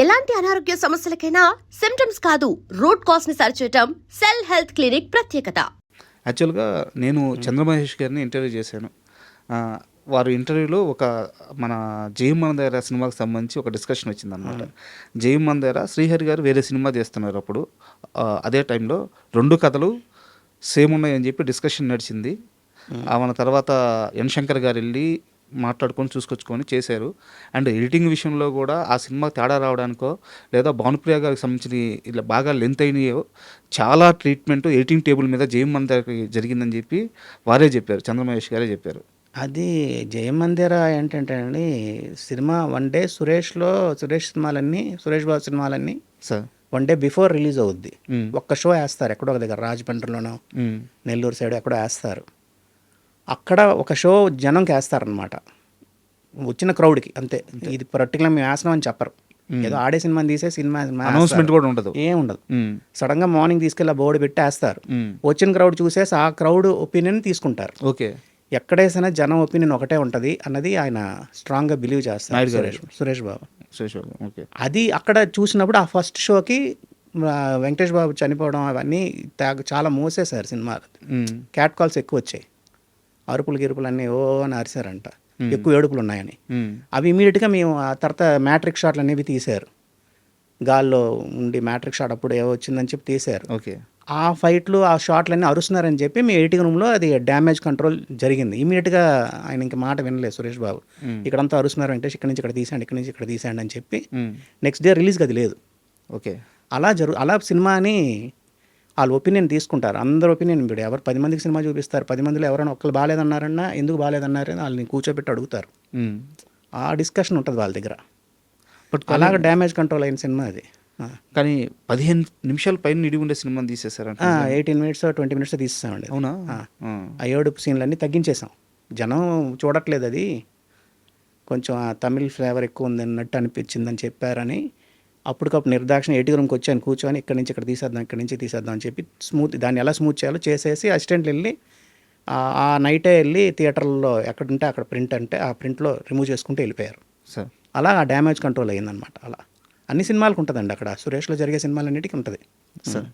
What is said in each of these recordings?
ఎలాంటి అనారోగ్య సమస్యలకైనా సిమ్టమ్స్ కాదు రూట్ కాజ్ ని సరిచేయటం సెల్ హెల్త్ క్లినిక్ ప్రత్యేకత. యాక్చువల్గా నేను చంద్రమహేష్ గారిని ఇంటర్వ్యూ చేశాను. వారు ఇంటర్వ్యూలో ఒక మన జయం మందేర సినిమాకి సంబంధించి ఒక డిస్కషన్ వచ్చిందనమాట. జయం మందేర శ్రీహరి గారు వేరే సినిమా చేస్తున్నారు. అప్పుడు అదే టైంలో 2 కథలు సేమ్ ఉన్నాయని చెప్పి డిస్కషన్ నడిచింది. మన తర్వాత ఎన్ శంకర్ గారు వెళ్ళి మాట్లాడుకొని చూసుకొచ్చుకొని చేశారు. అండ్ ఎడిటింగ్ విషయంలో కూడా ఆ సినిమా తేడా రావడానికో లేదా భానుప్రియ గారికి సంబంధించి ఇలా బాగా లెంత్ అయినాయో చాలా ట్రీట్మెంట్ ఎడిటింగ్ టేబుల్ మీద జయం మందిరాకి జరిగిందని చెప్పి వారే చెప్పారు, చంద్రమహేష్ గారే చెప్పారు. అది జయం మందిరా ఏంటంటే అండి, cinema one day Suresh Babu సినిమాలన్నీ సార్ 1 డే బిఫోర్ రిలీజ్ అవుద్ది. ఒక్క షో వేస్తారు ఎక్కడో ఒక దగ్గర, రాజమండ్రిలోనో నెల్లూరు సైడ్ ఎక్కడో వేస్తారు. అక్కడ ఒక షో జనంకి వేస్తారనమాట, వచ్చిన క్రౌడ్కి అంతే. ఇది పర్టికులర్ మేము వేస్తున్నాం అని చెప్పరు. ఏదో ఆడే సినిమాని తీసే సినిమా అనౌన్స్మెంట్ కూడా ఉండదు, ఏం ఉండదు. సడన్గా మార్నింగ్ తీసుకెళ్ళి బోర్డు పెట్టి వేస్తారు. వచ్చిన క్రౌడ్ చూసేసి ఆ క్రౌడ్ ఒపీనియన్ తీసుకుంటారు. ఓకే, ఎక్కడేసినా జనం ఒపీనియన్ ఒకటే ఉంటుంది అన్నది ఆయన స్ట్రాంగ్గా బిలీవ్ చేస్తారు సురేష్ బాబు. ఓకే, అది అక్కడ చూసినప్పుడు ఆ ఫస్ట్ షోకి వెంకటేష్ బాబు చనిపోవడం అవన్నీ చాలా మోసేశారు సినిమా. క్యాట్ కాల్స్ ఎక్కువ వచ్చాయి, అరుపులు గిరుపులు అన్నీ ఓ అని అరిశారంట, ఎక్కువ ఏడుపులు ఉన్నాయని. అవి ఇమీడియట్గా మేము ఆ తర్వాత మ్యాట్రిక్ షాట్లు అనేవి తీశారు. గాల్లో ఉండి మ్యాట్రిక్ షాట్ అప్పుడు ఏవో వచ్చిందని చెప్పి తీశారు. ఓకే, ఆ ఫైట్లు ఆ షాట్లన్నీ అరుస్తున్నారని చెప్పి మీ ఎడిటింగ్ రూమ్లో అది డ్యామేజ్ కంట్రోల్ జరిగింది. ఇమీడియట్గా ఆయన ఇంక మాట వినలేదు సురేష్ బాబు. ఇక్కడంతా అరుస్తున్నారు అంటే ఇక్కడ నుంచి ఇక్కడ తీసాండి, ఇక్కడ నుంచి ఇక్కడ తీసాండి అని చెప్పి నెక్స్ట్ డే రిలీజ్కి అది లేదు. ఓకే, అలా సినిమాని వాళ్ళ ఒపీనియన్ తీసుకుంటారు. అందరు ఒపీనియన్ ఇప్పుడు ఎవరు 10 మందికి సినిమా చూపిస్తారు, 10 మందిలో ఎవరైనా ఒక్కరు బాగాలేదన్నారన్నా ఎందుకు బాగాలేదన్నారని వాళ్ళని కూర్చోబెట్టి అడుగుతారు. ఆ డిస్కషన్ ఉంటుంది వాళ్ళ దగ్గర. బట్ అలాగ డ్యామేజ్ కంట్రోల్ అయిన సినిమా అది. కానీ 15 నిమిషాల పైన నిడి ఉండే సినిమాని తీసేశారంట. 18 minutes 20 minutes తీసేసామండి. అవునా? ఆ ఏడుపు సీన్లన్నీ తగ్గించేసాం. జనం చూడట్లేదు, అది కొంచెం ఆ తమిళ్ ఫ్లేవర్ ఎక్కువ ఉంది అన్నట్టు అనిపించిందని చెప్పారని అప్పటికప్పుడు నిర్దాక్షిణ ఎడిటింగ్ రూమ్కి వచ్చాను, కూర్చొని ఇక్కడ నుంచి ఇక్కడ తీసేద్దాం, ఇక్కడ నుంచి తీసేద్దాం అని చెప్పి దాన్ని ఎలా స్మూత్ చేయాలో చేసేసి అసిస్టెంట్లు వెళ్ళి ఆ నైటే వెళ్ళి థియేటర్లో ఎక్కడుంటే అక్కడ ప్రింట్ అంటే ఆ ప్రింట్లో రిమూవ్ చేసుకుంటూ వెళ్ళిపోయారు. సార్ అలా ఆ డ్యామేజ్ కంట్రోల్ అయ్యిందనమాట. అలా అన్ని సినిమాలకు ఉంటుందండి, అక్కడ సురేష్లో జరిగే సినిమాలన్నిటికీ ఉంటుంది సార్.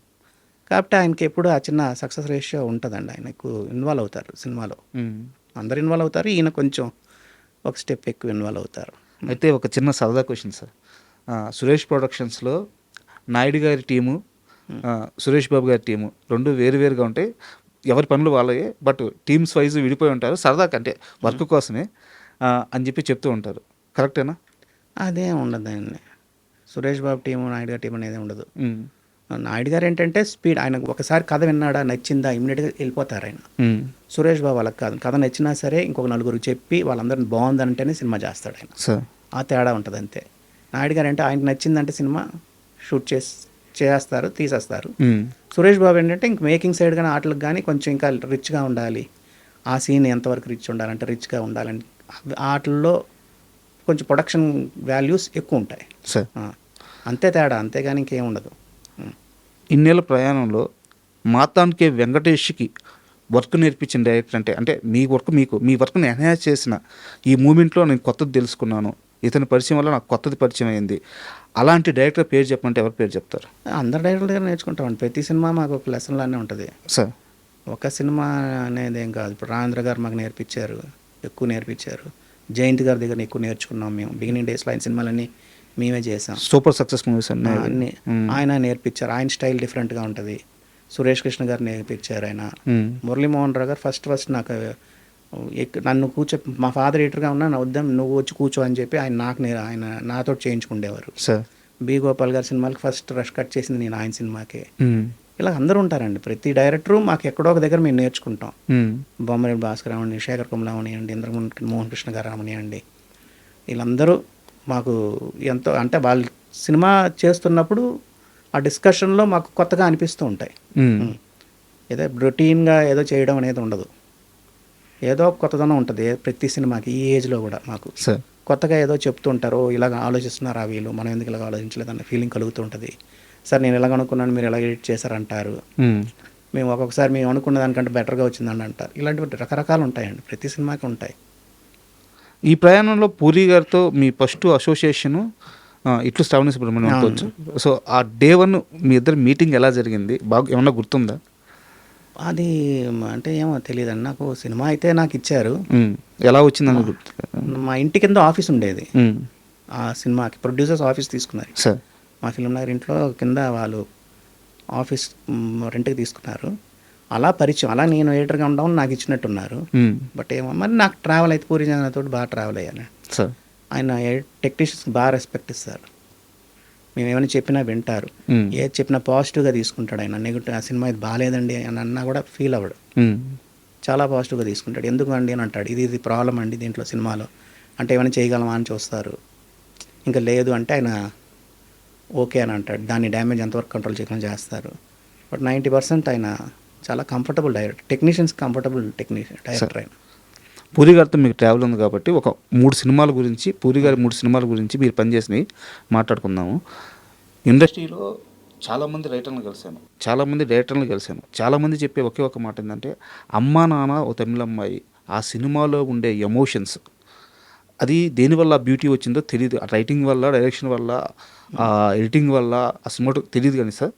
కాబట్టి ఆయనకి ఎప్పుడు ఆ చిన్న సక్సెస్ రేషియో ఉంటుందండి. ఆయన ఎక్కువ ఇన్వాల్వ్ అవుతారు సినిమాలో, అందరు ఇన్వాల్వ్ అవుతారు, ఈయన కొంచెం ఒక స్టెప్ ఎక్కువ ఇన్వాల్వ్ అవుతారు. అయితే ఒక చిన్న సరదా క్వశ్చన్ సార్, సురేష్ ప్రొడక్షన్స్లో నాయుడు గారి టీము, సురేష్ బాబు గారి టీము రెండు వేరువేరుగా ఉంటాయి, ఎవరి పనులు వాళ్ళే, బట్ టీమ్స్ వైజ్ విడిపోయి ఉంటారు. సరదా కంటే వర్క్ కోసమే అని చెప్పి చెప్తూ ఉంటారు, కరెక్టేనా? అదేం ఉండదండి, సురేష్ బాబు టీము నాయుడు గారి టీం అనేది ఉండదు. నాయుడు గారు ఏంటంటే స్పీడ్, ఆయన ఒకసారి కథ విన్నాడా నచ్చిందా ఇమ్మీడియట్గా వెళ్ళిపోతారు ఆయన. సురేష్ బాబు వాళ్ళకి కాదు, కథ నచ్చినా సరే ఇంకొక నలుగురికి చెప్పి వాళ్ళందరిని బాగుందంటేనే సినిమా చేస్తాడు ఆయన. ఆ తేడా ఉంటుంది అంతే. నాయుడు గారు అంటే ఆయనకు నచ్చిందంటే సినిమా షూట్ చేస్తారు, తీసేస్తారు. సురేష్ బాబు ఏంటంటే ఇంక మేకింగ్ సైడ్ కానీ ఆటలకు కానీ కొంచెం ఇంకా రిచ్గా ఉండాలి, ఆ సీన్ ఎంతవరకు రిచ్ ఉండాలంటే రిచ్గా ఉండాలని ఆటల్లో కొంచెం ప్రొడక్షన్ వాల్యూస్ ఎక్కువ ఉంటాయి సార్. అంతే తేడా, అంతేగాని ఇంకేం ఉండదు. ఇన్నేళ్ళ ప్రయాణంలో మాతాన్కే వెంకటేష్కి వర్క్ నేర్పించిన డైరెక్టర్ అంటే మీ వర్క్ని ఎన్హాన్స్ చేసిన ఈ మూమెంట్లో నేను కొత్తది తెలుసుకున్నాను, ఇతని పరిచయం వల్ల నాకు కొత్తది పరిచయం అయింది, అలాంటి డైరెక్టర్ పేరు చెప్పమంటే ఎవరి పేరు చెప్తారు? అందరు డైరెక్టర్ దగ్గర నేర్చుకుంటామండి, ప్రతి సినిమా మాకు ఒక లెసన్ లానే ఉంటుంది సార్. ఒక సినిమా అనేది ఏం కాదు. ఇప్పుడు రాజేంద్ర గారు మాకు నేర్పించారు, ఎక్కువ నేర్పించారు. జయంత్ గారి దగ్గర ఎక్కువ నేర్చుకున్నాం మేము. బిగినింగ్ డేస్లో ఆయన సినిమాలన్నీ మేమే చేసాం, సూపర్ సక్సెస్ మూవీస్ అన్నీ ఆయన నేర్పించారు. ఆయన స్టైల్ డిఫరెంట్గా ఉంటుంది. సురేష్ కృష్ణ గారు నేర్పించారు ఆయన. మురళీమోహన్ రావు గారు ఫస్ట్ నాకు నన్ను మా ఫాదర్ ఎడిటర్గా ఉన్నా నా వద్దాం నువ్వు వచ్చి కూర్చో అని చెప్పి ఆయన నాతో చేయించుకుండేవారు. బి గోపాల్ గారి సినిమాకి ఫస్ట్ రష్ కట్ చేసింది నేను ఆయన సినిమాకే. ఇలా అందరూ ఉంటారండి, ప్రతి డైరెక్టరు మాకు ఎక్కడో ఒక దగ్గర మేము నేర్చుకుంటాం. బొమ్మరేడు భాస్కర్ అవని, శేఖర్ కమలా అవనియండి, మోహన్ కృష్ణ గారు అవనియండి, వీళ్ళందరూ మాకు ఎంతో అంటే వాళ్ళు సినిమా చేస్తున్నప్పుడు ఆ డిస్కషన్లో మాకు కొత్తగా అనిపిస్తూ ఉంటాయి. ఏదో రొటీన్గా ఏదో చేయడం అనేది ఉండదు, ఏదో కొత్తదనం ఉంటుంది ప్రతి సినిమాకి. ఈ ఏజ్లో కూడా మాకు కొత్తగా ఏదో చెప్తూ ఉంటారు, ఇలాగ ఆలోచిస్తున్నారు వీళ్ళు, మనం ఎందుకు ఇలాగ ఆలోచించలేదన్న ఫీలింగ్ కలుగుతూ ఉంటుంది. సార్ నేను ఎలాగ అనుకున్నాను, మీరు ఎలా ఎడిట్ చేశారంటారు. మేము ఒక్కొక్కసారి మేము అనుకున్న దానికంటే బెటర్గా వచ్చిందని అంటారు. ఇలాంటివి రకరకాలు ఉంటాయండి, ప్రతి సినిమాకి ఉంటాయి. ఈ ప్రయాణంలో పూరి గారితో మీ ఫస్ట్ అసోసియేషను ఇట్లు శ్రావణి సుబ్రహ్మణ్యం అనుకోవచ్చు. సో ఆ డే 1 మీ ఇద్దరు మీటింగ్ ఎలా జరిగింది, బాగా ఏమన్నా గుర్తుందా? అది అంటే ఏమో తెలియదండి నాకు. సినిమా అయితే నాకు ఇచ్చారు. ఎలా వచ్చిందని గుర్తు? మా ఇంటి కింద ఆఫీస్ ఉండేది, ఆ సినిమాకి ప్రొడ్యూసర్స్ ఆఫీస్ తీసుకున్నారు సార్. మా ఫిల్మ్ నగర్ ఇంట్లో కింద వాళ్ళు ఆఫీస్ రెంట్కి తీసుకున్నారు. అలా పరిచయం, అలా నేను ఎడిటర్గా ఉండడం నాకు ఇచ్చినట్టున్నారు. బట్ ఏమో మరి నాకు ట్రావెల్ అయితే పూరి జగన్నాథ్ బాగా ట్రావెల్ అయ్యాను సార్. ఆయన టెక్నీషియన్స్ బాగా రెస్పెక్ట్ ఇస్తారు, మేము ఏమైనా చెప్పినా వింటారు, ఏది చెప్పినా పాజిటివ్గా తీసుకుంటాడు. ఆయన నెగిటివ్ ఆ సినిమా ఇది బాగాలేదండి అని అన్నా కూడా ఫీల్ అవ్వడు, చాలా పాజిటివ్గా తీసుకుంటాడు. ఎందుకు అండి అని అంటాడు, ఇది ప్రాబ్లం అండి దీంట్లో సినిమాలో అంటే ఏమైనా చేయగలమా అని చూస్తారు. ఇంకా లేదు అంటే ఆయన ఓకే అని అంటాడు, దాన్ని డ్యామేజ్ ఎంతవరకు కంట్రోల్ చేయకుండా చేస్తారు. బట్ 90% ఆయన చాలా comfortable director, technicians comfortable director ఆయన. పూరి గారితో మీకు ట్రావెల్ ఉంది కాబట్టి ఒక 3 సినిమాల గురించి, పూరి గారి 3 సినిమాల గురించి మీరు పనిచేసినవి మాట్లాడుకుందాము. ఇండస్ట్రీలో చాలామంది రైటర్లను కలిశాను, చాలామంది డైరెక్టర్లను కలిశాను. చాలామంది చెప్పే ఒకే ఒక మాట ఏంటంటే, అమ్మా నాన్న ఓ తమిళ అమ్మాయి, ఆ సినిమాలో ఉండే ఎమోషన్స్ అది దేనివల్ల బ్యూటీ వచ్చిందో తెలియదు. రైటింగ్ వల్ల, డైరెక్షన్ వల్ల, ఎడిటింగ్ వల్ల ఆ సినిమా తెలియదు. కానీ సార్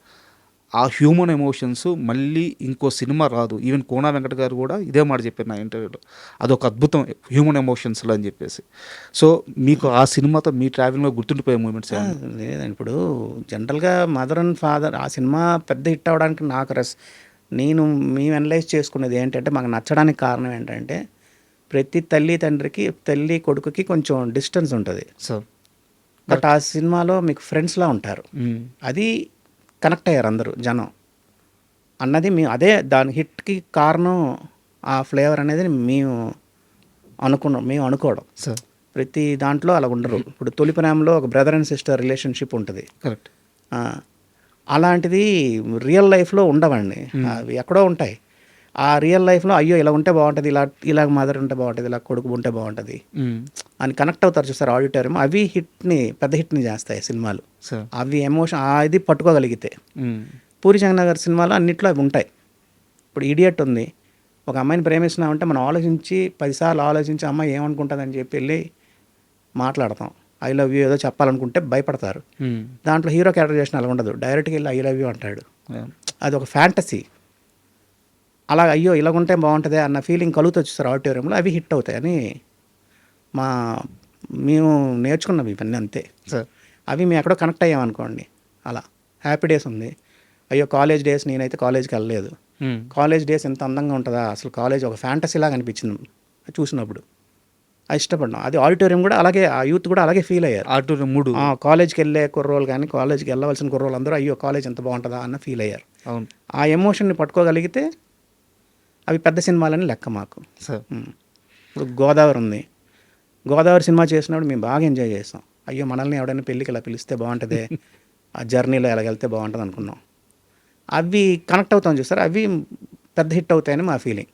ఆ హ్యూమన్ ఎమోషన్స్ మళ్ళీ ఇంకో సినిమా రాదు. ఈవెన్ కోనా వెంకట గారు కూడా ఇదే మాట చెప్పారు నా ఇంటర్వ్యూలో, అదొక అద్భుతం హ్యూమన్ ఎమోషన్స్లో అని చెప్పేసి. సో మీకు ఆ సినిమాతో మీ ట్రావెలింగ్లో గుర్తుండిపోయే మూమెంట్స్? లేదండి, ఇప్పుడు జనరల్గా మదర్ అండ్ ఫాదర్ ఆ సినిమా పెద్ద హిట్ అవ్వడానికి మేము అనలైజ్ చేసుకునేది ఏంటంటే, మాకు నచ్చడానికి కారణం ఏంటంటే, ప్రతి తల్లి తండ్రికి, తల్లి కొడుకుకి కొంచెం డిస్టెన్స్ ఉంటుంది. సో బట్ ఆ సినిమాలో మీకు ఫ్రెండ్స్లా ఉంటారు, అది కనెక్ట్ అయ్యారు అందరూ జనం అన్నది మేము అదే దాని హిట్కి కారణం. ఆ ఫ్లేవర్ అనేది మేము అనుకోవడం. సార్ ప్రతి దాంట్లో అలా ఉండరు. ఇప్పుడు తొలి ప్రేమలో ఒక బ్రదర్ అండ్ సిస్టర్ రిలేషన్షిప్ ఉంటుంది, కరెక్ట్. అలాంటిది రియల్ లైఫ్లో ఉండవండి, అవి ఎక్కడో ఉంటాయి. ఆ రియల్ లైఫ్లో అయ్యో ఇలా ఉంటే బాగుంటుంది, ఇలా మదర్ ఉంటే బాగుంటుంది, ఇలా కొడుకు ఉంటే బాగుంటుంది అని కనెక్ట్ అవుతారు చూస్తారు ఆడిటోరియం. అవి పెద్ద హిట్ని చేస్తాయి సినిమాలు. అవి ఎమోషన్ ఇది పట్టుకోగలిగితే. పూరి జగన్నాథ్ సినిమాలో అన్నిట్లో అవి ఉంటాయి. ఇప్పుడు ఇడియట్ ఉంది, ఒక అమ్మాయిని ప్రేమిస్తున్నామంటే మనం ఆలోచించి 10 సార్లు ఆలోచించి అమ్మాయి ఏమనుకుంటుందని చెప్పి వెళ్ళి మాట్లాడతాం. ఐ లవ్ యూ ఏదో చెప్పాలనుకుంటే భయపడతారు. దాంట్లో హీరో క్యారెక్టర్ చేసిన అలా ఉండదు, డైరెక్ట్గా వెళ్ళి ఐ లవ్ యూ అంటాడు. అది ఒక ఫ్యాంటసీ. అలా అయ్యో ఇలాగుంటే బాగుంటుంది అన్న ఫీలింగ్ కలుగుతుంది చూస్తారు ఆడిటోరియంలో, అవి హిట్ అవుతాయని మేము నేర్చుకున్నాం ఇవన్నీ అంతే. అవి మేము ఎక్కడో కనెక్ట్ అయ్యామనుకోండి. అలా హ్యాపీ డేస్ ఉంది, అయ్యో కాలేజ్ డేస్, నేనైతే కాలేజ్కి వెళ్ళలేదు, కాలేజ్ డేస్ ఎంత అందంగా ఉంటుందా అసలు, కాలేజ్ ఒక ఫ్యాంటసీ లాగా అనిపించింది చూసినప్పుడు, అది ఇష్టపడ్డాం. అది ఆడిటోరియం కూడా అలాగే, ఆ యూత్ కూడా అలాగే ఫీల్ అయ్యారు. ఆడిటోరియం మూడు కాలేజ్కి వెళ్ళే కుర్రోళ్ళు కానీ, కాలేజ్కి వెళ్ళవలసిన కుర్రోళ్ళు అందరూ అయ్యో కాలేజ్ ఎంత బాగుంటుందా అన్న ఫీల్ అయ్యారు. అవును, ఆ ఎమోషన్ని పట్టుకోగలిగితే అవి పెద్ద సినిమాలని లెక్క మాకు. ఇప్పుడు గోదావరి ఉంది, గోదావరి సినిమా చేసినప్పుడు మేము బాగా ఎంజాయ్ చేస్తాం. అయ్యో మనల్ని ఎవడైనా పెళ్ళికి ఇలా పిలిస్తే బాగుంటుంది, ఆ జర్నీలో ఎలా వెళ్తే బాగుంటుంది అనుకున్నాం. అవి కనెక్ట్ అవుతాం చూస్తారు, అవి పెద్ద హిట్ అవుతాయని మా ఫీలింగ్.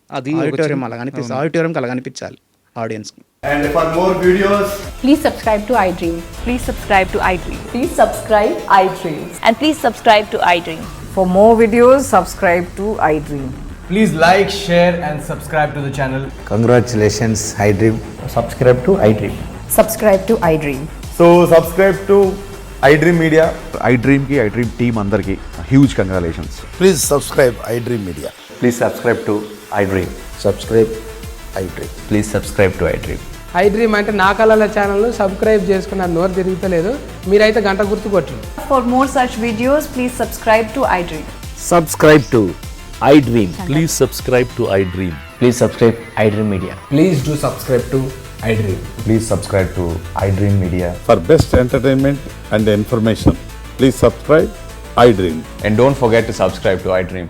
అది ఆడిటోరియం అలా కనిపిస్తుంది, ఆడిటోరియంకి అలా కనిపించాలి ఆడియన్స్కి. And for more videos, please subscribe to iDream. Please subscribe to iDream. Please subscribe iDream. And please subscribe to iDream. For more videos, subscribe to iDream. please like, share and subscribe to the channel. Congratulations, iDream. Subscribe to iDream. Subscribe to iDream. So subscribe to iDream Media. iDream ki iDream team andarki huge congratulations. Please subscribe iDream Media. Please subscribe to iDream. Subscribe iDream. Please subscribe to iDream. iDream అంటే నా కళల ఛానల్ను subscribe చేసుకున్న నోరు తిరుగుతలేదు, మీరైతే గంట గుర్తు కొట్టండి. For more such videos, please subscribe to iDream. Subscribe to iDream. Please subscribe to iDream. Please subscribe iDream Media. Please do subscribe to iDream. Please subscribe to iDream Media. For best entertainment and information, please subscribe iDream. And don't forget to subscribe to iDream.